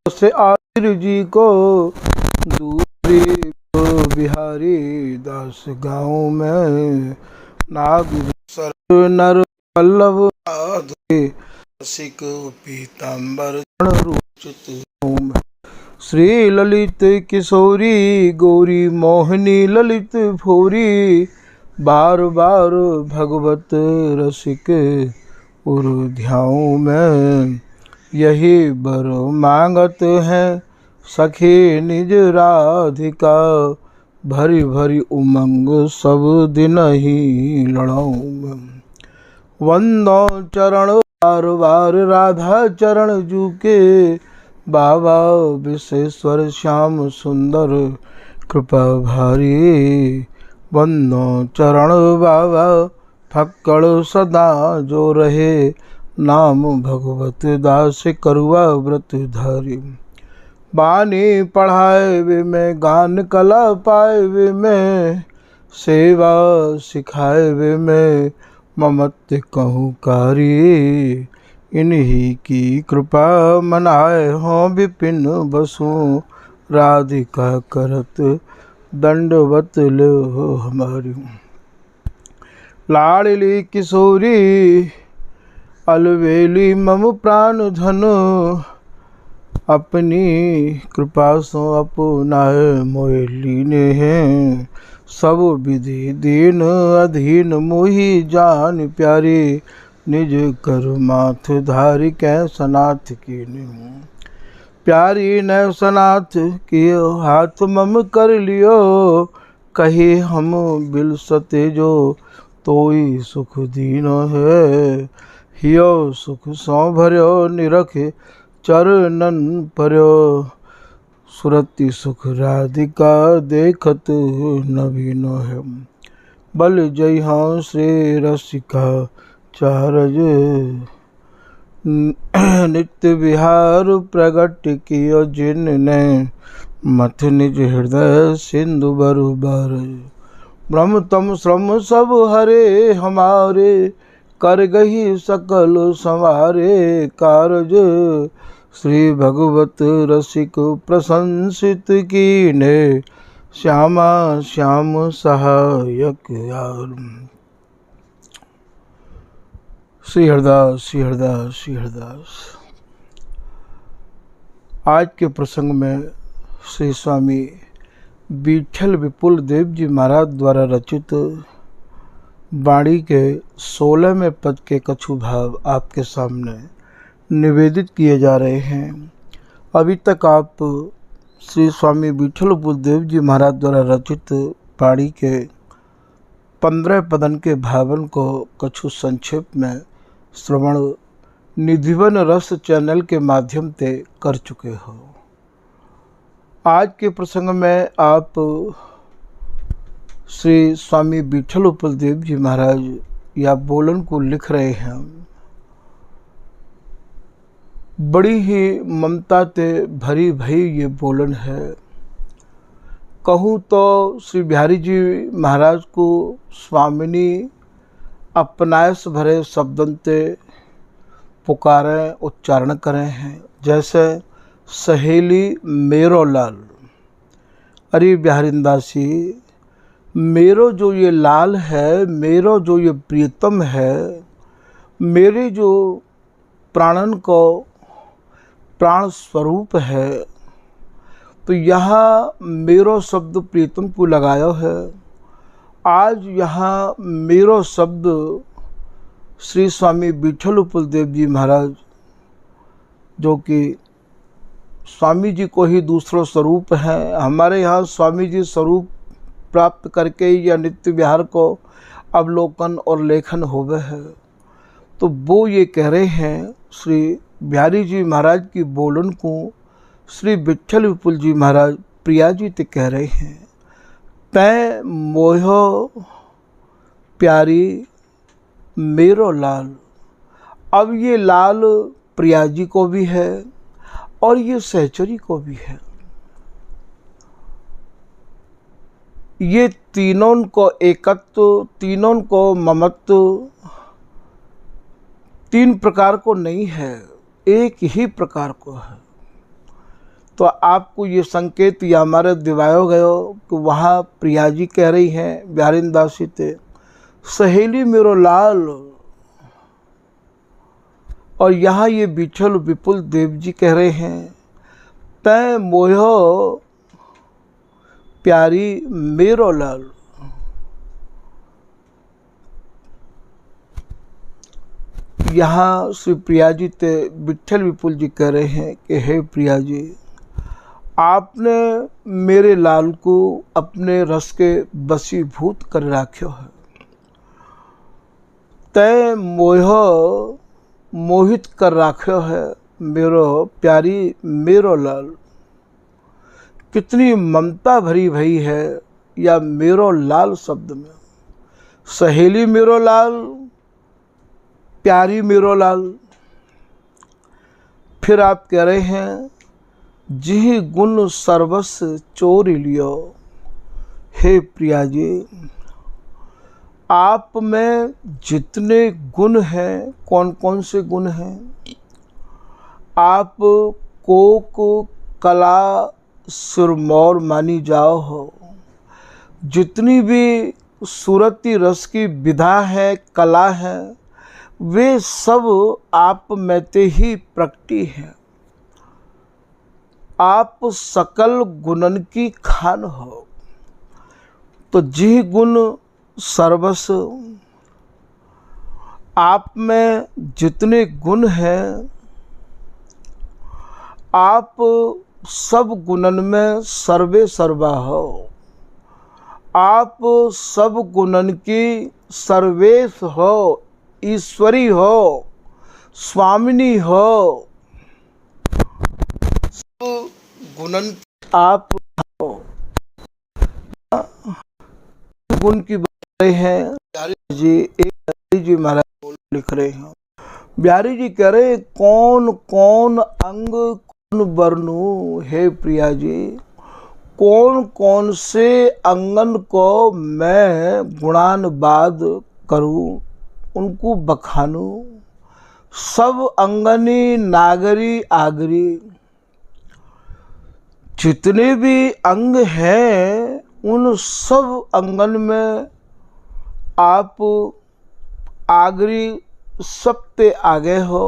से आदिर जी को दूरी को बिहारी दास गाँव में नागिर सर नर पल्लव आधे रसिक पीताम्बर रूचित श्री ललित किशोरी गौरी मोहिनी ललित भोरी बार बार भगवत रसिक उर ध्याऊं में यही बर मांगत है सखी निज राधिका भरी भरी उमंग सब दिन ही लड़ाऊं वंदो चरण बार बार राधा चरण जू के बाबा विश्वेश्वर श्याम सुंदर कृपा भारी वंदो चरण बाबा फक्कड़ सदा जो रहे नाम भगवत दास करुआ व्रत धारी बानी पढ़ाए वे में गान कला पाए वे में सेवा सिखाए वे में ममत्व कहूँ कारी इन्हीं की कृपा मनाए हों विपिन बसु राधिका करत दंडवत लो हमारी लाडली किशोरी अलवेली मम प्राण धन अपनी कृपा सो अपनाए मोहि लीने हैं सब विधि दीन अधीन मोहि जान प्यारी निज कर माथ धारी कै सनाथ की प्यारी न सनाथ कियो हाथ मम कर लियो कही हम बिल सते जो तोई सुख दीनो है हियो सुख सौ भर्यो निरखे चरणन पर्यो सुरति सुख राधिका देखत नवीनो है बल जय हाँ श्री रसिका चारज नित्य विहार प्रगट कियो जिनने मथ निज हृदय सिंधु बरुबर ब्रह्म तम श्रम सब हरे हमारे कर गही सकल संवारे कारज श्री भगवत रसिक प्रशंसित कीने श्यामा श्याम सहायक यार श्री हरदास श्री हरदास श्री हरदास। आज के प्रसंग में श्री स्वामी विठल विपुल देव जी महाराज द्वारा रचित वाणी के 16वें पद के कछु भाव आपके सामने निवेदित किए जा रहे हैं। अभी तक आप श्री स्वामी विठल विपुल देव जी महाराज द्वारा रचित वाणी के 15 पदन के भावन को कछु संक्षेप में श्रवण निधिवन रस चैनल के माध्यम से कर चुके हो। आज के प्रसंग में आप श्री स्वामी विठल विपुल देव जी महाराज या बोलन को लिख रहे हैं। बड़ी ही ममता से भरी भई ये बोलन है। कहूँ तो श्री बिहारी जी महाराज को स्वामिनी अपनायस भरे शब्दन से पुकारें उच्चारण करें हैं। जैसे सहेली मेरो लाल, अरे बिहारिंदासी मेरो जो ये लाल है, मेरो जो ये प्रियतम है, मेरे जो प्राणन को प्राण स्वरूप है, तो यहाँ मेरो शब्द प्रीतम को लगाया है। आज यहाँ मेरो शब्द श्री स्वामी विठल विपुल देव जी महाराज, जो कि स्वामी जी को ही दूसरा स्वरूप है। हमारे यहाँ स्वामी जी स्वरूप प्राप्त करके या नित्य विहार को अवलोकन और लेखन होवे है। तो वो ये कह रहे हैं, श्री बिहारी जी महाराज की बोलन को श्री विठल विपुल जी महाराज प्रिया जी ते कह रहे हैं। तै मोहो प्यारी मेरो लाल। अब ये लाल प्रिया जी को भी है और ये सहचरी को भी है। ये तीनों को एकत्व, तीनों को ममत्व तीन प्रकार को नहीं है, एक ही प्रकार को है। तो आपको ये संकेत या हमारे दिवायो गयो कि वहाँ प्रिया जी कह रही हैं बिहारीन दासी ते, सहेली मेरो लाल। और यहाँ ये बिछल विपुल देव जी कह रहे हैं, तै मोह प्यारी मेरो लाल। यहाँ श्री प्रिया जी ते विठल विपुल जी कह रहे हैं कि हे प्रिया जी, आपने मेरे लाल को अपने रस के वशीभूत कर राख्यो है। तय मोहित कर राख्यो है मेरो प्यारी मेरो लाल। कितनी ममता भरी भई है या मेरो लाल शब्द में। सहेली मेरो लाल, प्यारी मेरो लाल। फिर आप कह रहे हैं, जिहि गुण सर्वस चोरी लियो। हे प्रिया जी, आप में जितने गुण हैं, कौन कौन से गुण हैं? आप कोक कला सिरमौर मानी जाओ हो। जितनी भी सूरती रस की विधा है, कला है, वे सब आप में ते ही प्रकटी हैं। आप सकल गुणन की खान हो। तो जी गुण सर्वस, आप में जितने गुण हैं, आप सब गुणन में सर्वे सर्वा हो। आप सब गुणन की सर्वेश हो, ईश्वरी हो, स्वामिनी हो। सब गुणन आप हो। गुण की बात हैं बिहारी जी, एक बिहारी जी महाराज लिख रहे हैं। बिहारी जी कह रहे, कौन कौन अंग कौन वर्णु। हे प्रिया जी, कौन कौन से अंगन को मैं गुणानुवाद करूं, उनको बखानूं। सब अंगनी नागरी आगरी। जितने भी अंग हैं, उन सब अंगन में आप आगरी सबते आगे हो।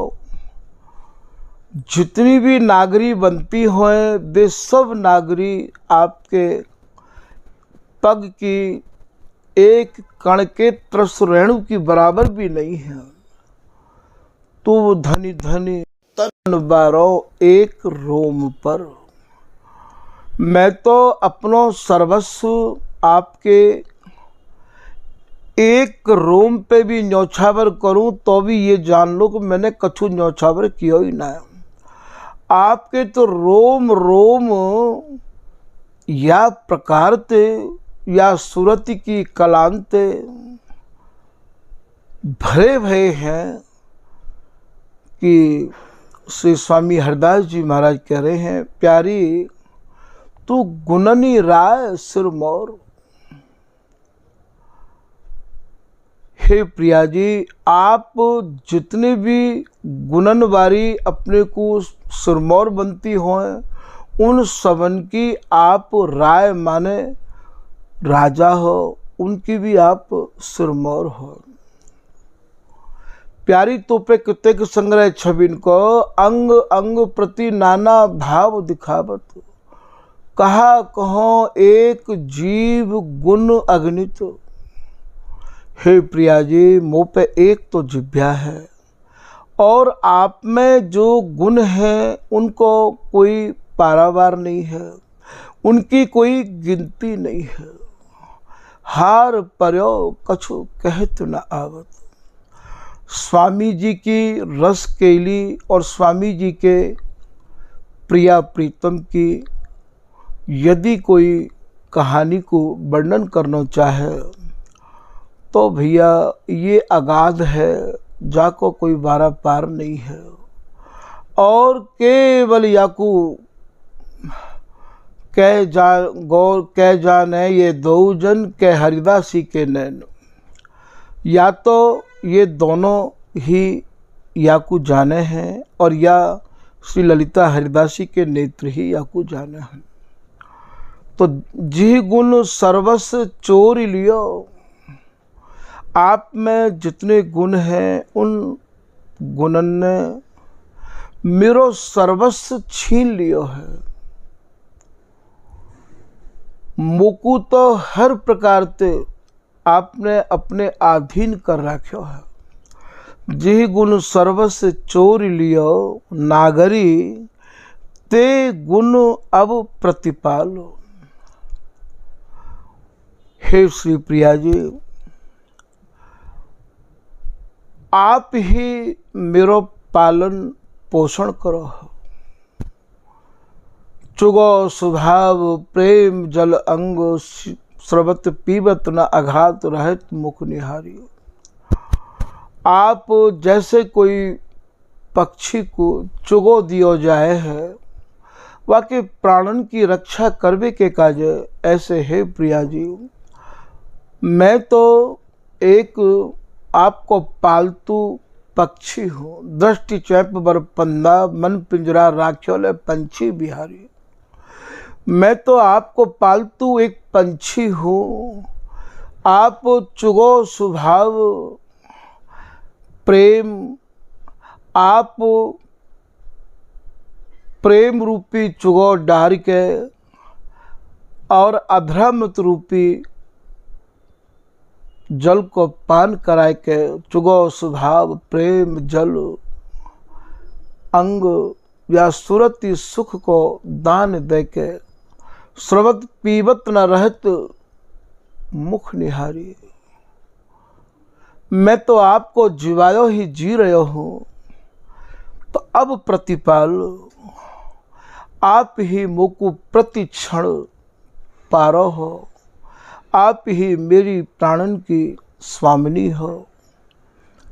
जितनी भी नागरी बनती हैं, वे सब नागरी आपके पग की एक कण के त्रस रेणु की बराबर भी नहीं है। तो धनी धनी तन बारो एक रोम पर। मैं तो अपनो सर्वस्व आपके एक रोम पे भी न्यौछावर करूं तो भी ये जान लो कि मैंने कछु न्यौछावर किया ही ना है। आपके तो रोम रोम या प्रकारते या सूरत की कलांते भरे भरे हैं कि श्री स्वामी हरदास जी महाराज कह रहे हैं, प्यारी तू गुणनी राय सिरमौर। हे प्रिया जी, आप जितने भी गुणन वारी अपने को सिरमौर बनती हों, उन सबन की आप राय माने राजा हो, उनकी भी आप सिरमौर हो। प्यारी तो पे कितक संग्रह छबिन को, अंग अंग प्रति नाना भाव दिखावत। कहा कहो एक जीव गुण अगणित। हे प्रिया जी, मुँह पे एक तो जिह्वा है और आप में जो गुण हैं उनको कोई पारावार नहीं है, उनकी कोई गिनती नहीं है। हार पर्यो कछु कहत न आवत। स्वामी जी की रस केली और स्वामी जी के प्रिया प्रीतम की यदि कोई कहानी को वर्णन करना चाहे तो भैया ये अगाध है, जाको कोई बारा पार नहीं है। और केवल याकू कह जा गौर कह जाने ये दो जन के हरिदासी के नैन। या तो ये दोनों ही याकू जाने हैं और या श्री ललिता हरिदासी के नेत्र ही याकू जाने हैं। तो जी गुण सर्वस चोर लियो, आप में जितने गुण हैं उन गुणन ने मेरो सर्वस्व छीन लियो है। मोकू तो हर प्रकार ते आपने अपने अधीन कर रखो है। जी गुण सर्वस्व चोर लियो, नागरी ते गुण अब प्रतिपालो। हे श्री प्रिया जी, आप ही मेरो पालन पोषण करो। चुगो स्वभाव प्रेम जल अंग, स्रवत पीबत न अघात रहत मुख निहारी। आप जैसे कोई पक्षी को चुगो दियो जाए है, वाके प्राणन की रक्षा करवे के काज ऐसे है प्रिया जी। मैं तो एक आपको पालतू पक्षी हूँ, दृष्टि चैप बर पंदा, मन पिंजरा राख्यो ले पंछी बिहारी। मैं तो आपको पालतू एक पंछी हूँ, आप चुगो स्वभाव प्रेम, आप प्रेम रूपी चुगो डार के और अधर्मत रूपी जल को पान कराए के चुगो स्वभाव प्रेम जल अंग या सुरति सुख को दान दे के स्रवत पीबत न रहत मुख निहारी। मैं तो आपको जीवायो ही जी रहे हूँ, तो अब प्रतिपाल आप ही मोकु प्रति क्षण पारो हो, आप ही मेरी प्राणन की स्वामिनी हो।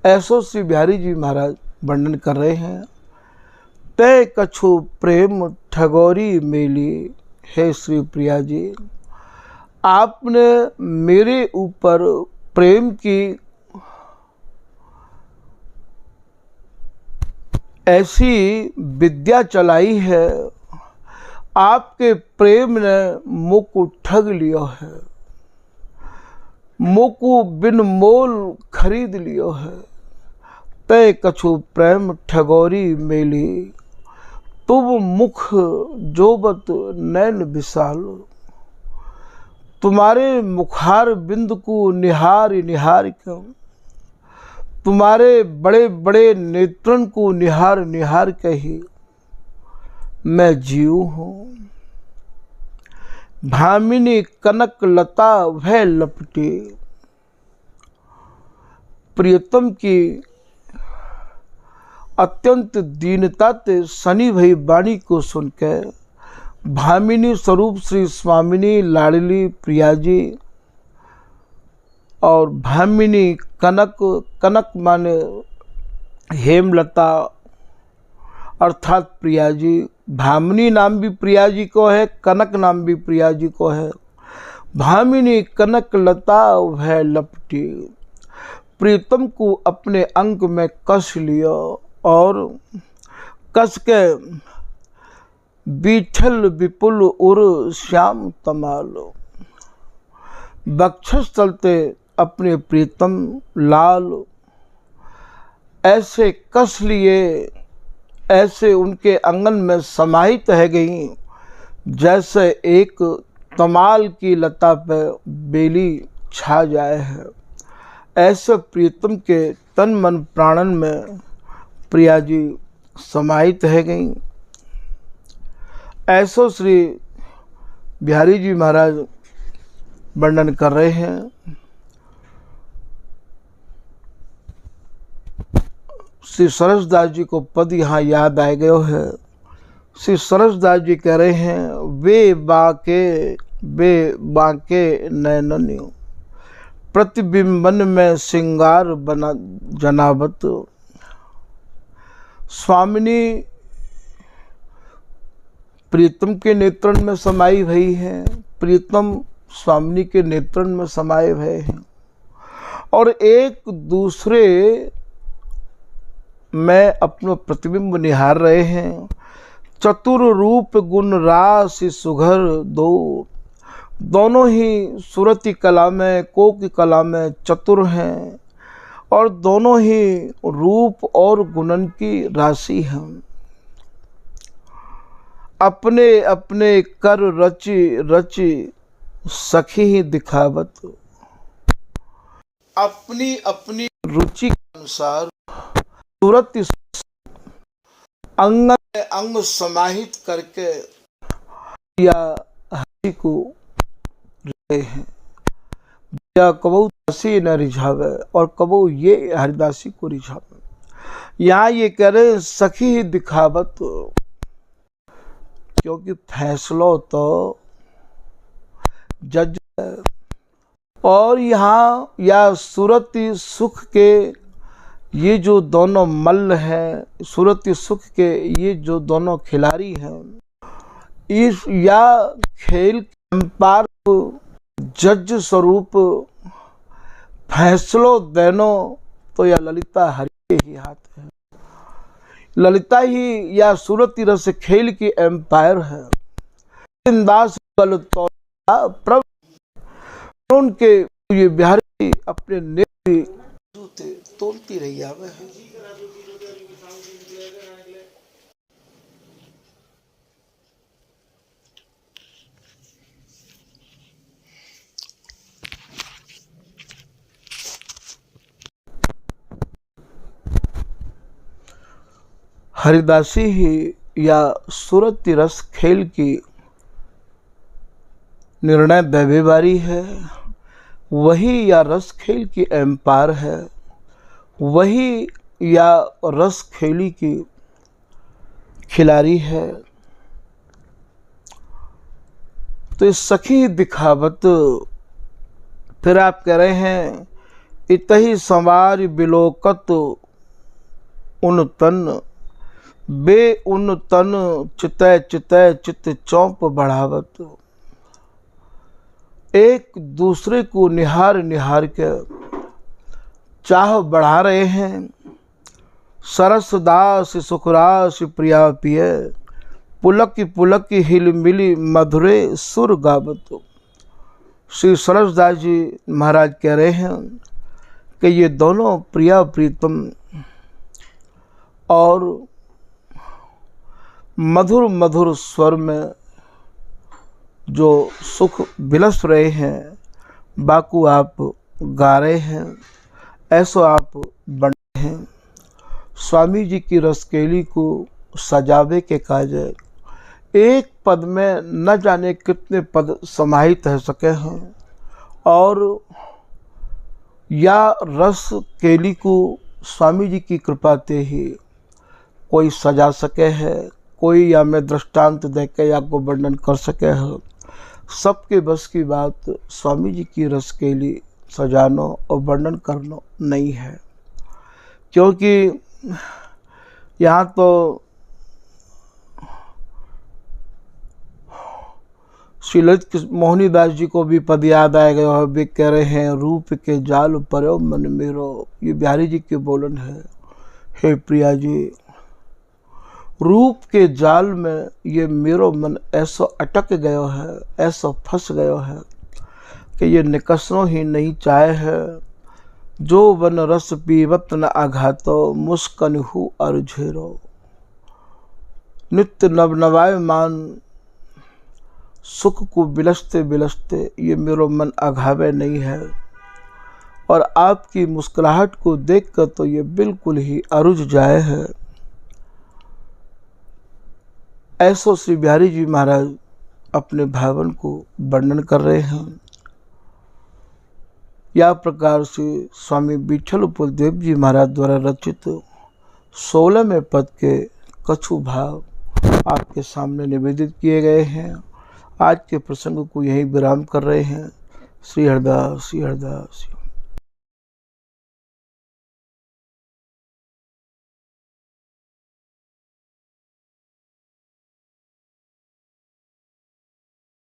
ऐसो श्री बिहारी जी महाराज वर्णन कर रहे हैं। तय कछु प्रेम ठगोरी मेली, हे श्री प्रिया जी, आपने मेरे ऊपर प्रेम की ऐसी विद्या चलाई है, आपके प्रेम ने मुझको ठग लियो है, मुझको बिन मोल खरीद लियो है। तय कछु प्रेम ठगोरी मेली, तुम मुख जोबत नैन विशाल। तुम्हारे मुखार बिंद को निहार निहार क्यों, तुम्हारे बड़े बड़े नेत्रन को निहार निहार के ही मैं जीव हूँ। भामिनी कनक लता वह लपटी, प्रियतम की अत्यंत दीनता ते सनी भई वाणी को सुनकर भामिनी स्वरूप श्री स्वामिनी लाडली प्रिया जी और भामिनी कनक, कनक माने हेमलता अर्थात प्रिया जी। भामिनी नाम भी प्रिया जी को है, कनक नाम भी प्रिया जी को है। भामिनी कनक लता वह लपटी, प्रीतम को अपने अंग में कस लियो और कस के बीठल विपुल उर श्याम तमालो। बक्षस चलते अपने प्रीतम लाल ऐसे कस लिए, ऐसे उनके आंगन में समाहित है गई, जैसे एक तमाल की लता पर बेली छा जाए है। ऐसे प्रीतम के तन मन प्राणन में प्रिया जी समाहित है गई। ऐसो श्री बिहारी जी महाराज वर्णन कर रहे हैं। श्री सरसदास जी को पद यहाँ याद आ गयो है। श्री सरसदास जी कह रहे हैं, वे बाके नैनन्यो, प्रतिबिंबन में सिंगार बना जनावत। स्वामिनी प्रीतम के नेत्रन में समाई भई है, प्रीतम स्वामिनी के नेत्रन में समाये भय हैं और एक दूसरे में अपना प्रतिबिंब निहार रहे हैं। चतुर रूप गुण राशि सुघर दो। दोनों ही सूरती कला में, कोक कला में चतुर हैं और दोनों ही रूप और गुणन की राशि हैं। अपने अपने कर रचि रचि सखी ही दिखावत। अपनी अपनी रुचि के अनुसार सूरत अंग में अंग समाहित करके या हरि को रहे हैं। या कबो दासी न रिझावे और कबो ये हरिदासी को रिझावे। यहाँ ये कह रहे सखी ही दिखावत, क्योंकि फैसलो तो जज है। और यहाँ या सूरती सुख के ये जो दोनों मल्ल हैं, सूरती सुख के ये जो दोनों खिलाड़ी हैं, इस या खेल अंपायर जज स्वरूप फैसलो देनो तो या ललिता हरि के ही हाथ है। ललिता ही या सूरती रस खेल की एम्पायर है। दास तो उनके ये बिहारी अपने नेत्र तोलती रही आवे है। हरिदासी ही या सूरती रस खेल की निर्णय दैवेवारी है। वही या रस खेल की एम्पायर है। वही या रस खेली की खिलाड़ी है। तो इस सखी दिखावत, फिर आप कह रहे हैं इतही संवार बिलोकत उन तन, बे उन तन चितय चितय चित चौंप बढ़ावत। एक दूसरे को निहार निहार के चाह बढ़ा रहे हैं। सरस दास सुखरास प्रिया पिय, पुलक पुलक हिल मिली मधुरे सुर गावत। श्री सरसदास जी महाराज कह रहे हैं कि ये दोनों प्रिया प्रीतम और मधुर मधुर स्वर में जो सुख बिलस रहे हैं, बाकू आप गा रहे हैं, ऐसो आप बन रहे हैं। स्वामी जी की रसकेली को सजावे के काजे एक पद में न जाने कितने पद समाहित रह सके हैं। और या रस केली को स्वामी जी की कृपा ते ही कोई सजा सके है, कोई या में दृष्टांत दे के या को वर्णन कर सके है। सबके बस की बात स्वामी जी की रसकेली सजानो और वर्णन करना नहीं है। क्योंकि यहाँ तो श्री ललित मोहनी दास जी को भी पद याद आएगा और वे कह रहे हैं रूप के जाल पर्यो मन मेरो। ये बिहारी जी के बोलन है। हे प्रिया जी, रूप के जाल में ये मेरो मन ऐसा अटक गयो है, ऐसा फंस गयो है कि ये निकसनो ही नहीं चाहे है। जो वन रस पीवत न आघातो, मुस्कन हु अर्झेरो। नित्य नवनवाय मान सुख को बिलसते बिलसते ये मेरो मन आघावे नहीं है। और आपकी मुस्कुराहट को देखकर तो ये बिल्कुल ही अरुझ जाए है। ऐसो श्री बिहारी जी महाराज अपने भावन को वर्णन कर रहे हैं। या प्रकार से स्वामी विठल उपदेव जी महाराज द्वारा रचित 16वें पद के कछु भाव आपके सामने निवेदित किए गए हैं। आज के प्रसंग को यही विराम कर रहे हैं। श्री हरदास श्री हरदास।